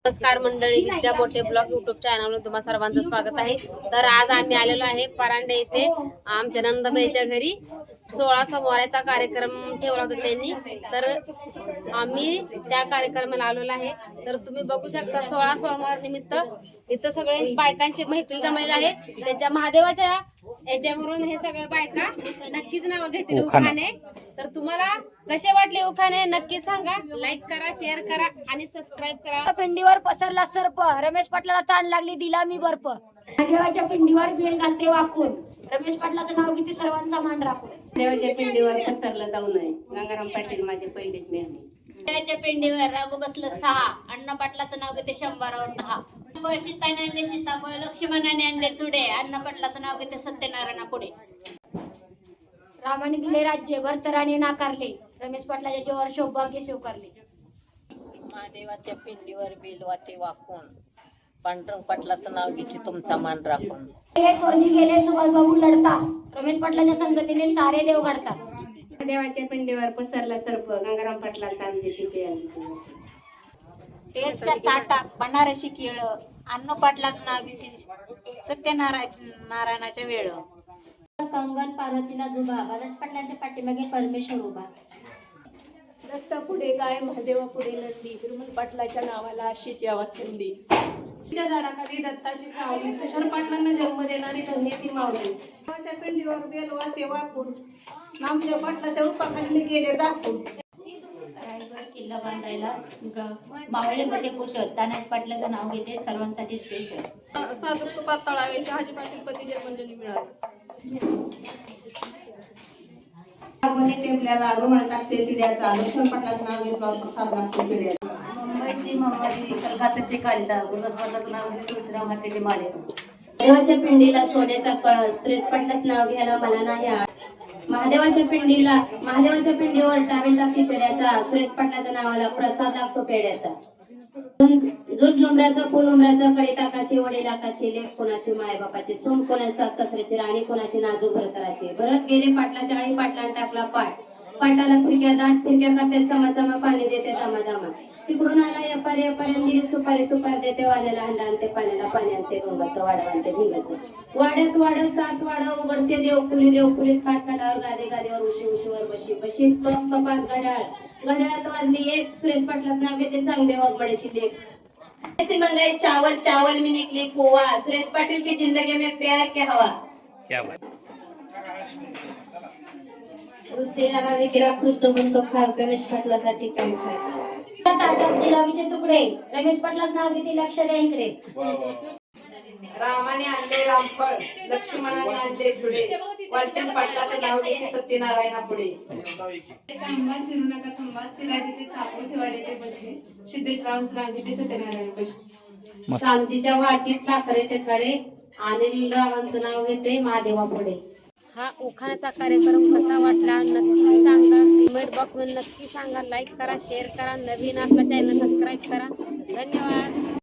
नमस्कार मंडळी, विद्या मोठे ब्लॉग युट्यूब चॅनलवर तुम्हा सर्वांचं स्वागत आहे। तर आज आम्ही आलेलो आहे परांडे येथे आमच्या नंदबाईच्या घरी 16 सोमवाराचा कार्यक्रम ठेवला होता त्यांनी। तर आम्ही त्या कार्यक्रमाला आलेलो आहे। तर तुम्ही बघू शकता 16 सोमवार निमित्त इथं सगळे बायकांचे महफिल जमलेले आहे। त्यांच्या महादेवाच्या याच्यावरून हे सगळे बायका नक्कीच नाव घेतील उखाणे। तर तुम्हाला कसे वाटले उखाणे नक्की सांगा, लाईक करा, शेअर करा आणि सबस्क्राइब करा। पिंडीवर पसरला सर्प, रमेश पाटलाला ताण लागली, दिला मी बर्फ। देवाच्या पिंडीवर बेल घालते वाकून, रमेश पाटलाचं नाव किती सर्वांचा मान राखून। देवाच्या पिंडीवर पसरलं जाऊ नये, गंगाराम पाटील माझे पहिलेच मेहने। देवाच्या पिंडीवर राघू बसलं 6, अण्णा पाटलाचं नाव किती 100वर 10। सीताने आणले सीताफळ, लक्ष्मणाने आणले चुडे, अण्णा पाटलाचं नाव किती सत्यनारायणा पुढे। रामाने दिले राज्य, भरतराने नाकारले, रमेश पाटलाच्या जीवावर सौभाग्य स्वीकारले। महादेवाच्या पिंडीवर बेलवाते वाकून, पांडुरंग पाटलाचं नाव घेते तुमचा मान राखून। हे स्वर्गी गेले सुभाषबाबू लढता, रमेश पाटलाच्या संगतीने सारे देव घडतात। देवाच्या पिंडीवर पसरला सर्प, गंगाराम पाटलाला ताण देते प्यायला। तेलच्या ताटात बनारसी केळ, अण्णा पाटलाचं नाव घेते सत्यनारायणाच्या वेळ। कंगन पार्वतीला जुबा, रमेश पाटलाच्या पाठीमागे परमेश्वर उभा। दत्ता पुढे गाय, महादेवा पुढे नंदी, तिरुमल पाटलाच्या नावाला अशीच यावा संधी। तिच्या झाडाखाली दत्ताची सावली, तुषार पाटलांना जन्म देणारी धन्य ती मावली। देवाच्या पिंडीवर बेलवाते वाकून, नामदेव पाटलाच्या रूपाखाली गेले दाखवून। रायगड किल्ला बांधायला मावळेमध्ये कुशल, तानाजी पाटलाचं नाव घेते सर्वांसाठी स्पेशल। साधू तुपात तळावे, शहाजी पाटील पती जन्मंजली मिळावे। टेपल्याला रुमाल टाकते तिड्याचा, लक्ष्मण पाटलाचं नाव घेतलं प्रसाद लागतो तिड्याचा। मुंबईची मम्माची कलकत्त्याची कालिदा, गुरुदास पाटलाचं नाव घेते तुळशीराम हातेचे माले। देवाच्या पिंडीला सोन्याचा कळस, श्रेष्ठ पाटलाचं नाव घ्यायला मला नाही आठ। महादेवाच्या पिंडीवर टावेल टाकते पेड्याचा, श्रेष्ठ पाटलाच्या नावाला प्रसाद लागतो पेड्याचा। झुल झुमऱ्याचं फुल उमऱ्याचं, कडे टाकाची वडे लाखाची, लेख कोणाची माय बापाची, सून कोणाची सासऱ्याची, राणी कोणाची नाजू भरतराची। भरत गेले पाटलाच्या आई, पाटलाने टाकला पाटाला फिरक्या दाट फिरक्या करते, चमाचमा पाणी देते धामाधामा। तिकडून आला यापारी दिली सुपारी देते, वाल्याला अंडा आणते, पाण्याला पाणी आणते, गंगाचं वाडा आणते भिंगाचं। वाड्यात 7 वाडा उघडते, देवकुलीत खाटखाटावर गादीवर उशीवर बशी कपात घड्याळात वाजली 1, सुरेश पाटलाचं नाव घेते चांगले वाघबड्याची लेख। ऐसी मंगाई चावल में निकली कुआ, सुरेश पाटिल की जिंदगी में प्यार क्या हवा। क्या बात। कृष्ण म्हणतो खाल, गणेश पाटलासाठी काय खायचं। ताटात जिलाबीचे तुकडे, रमेश पाटलाचं नाव घेते लक्ष द्या इकडे। रामाने आणले रामफळ, लक्ष्मणाने आणले चुडे, वालचंद पाटलाचं नाव घेते सत्यनारायणा पुढे। थांबा चिरू नका थांबा, चिरा तिथे चाकू ठेवा तिथे बशी, सिद्धेश्वरांचं नाव घेते सत्यनारायण बशी। चांदीच्या वाटीत साखरेचे खडे, अनिल रावांचं नाव घेते महादेवा पुढे। हा उखाण्याचा कार्यक्रम कसा वाटला नक्की सांगा, कमेंट बॉक्स मध्ये नक्की सांगा, लाईक करा, शेअर करा, नवीन आपला चॅनल सबस्क्राईब करा। धन्यवाद।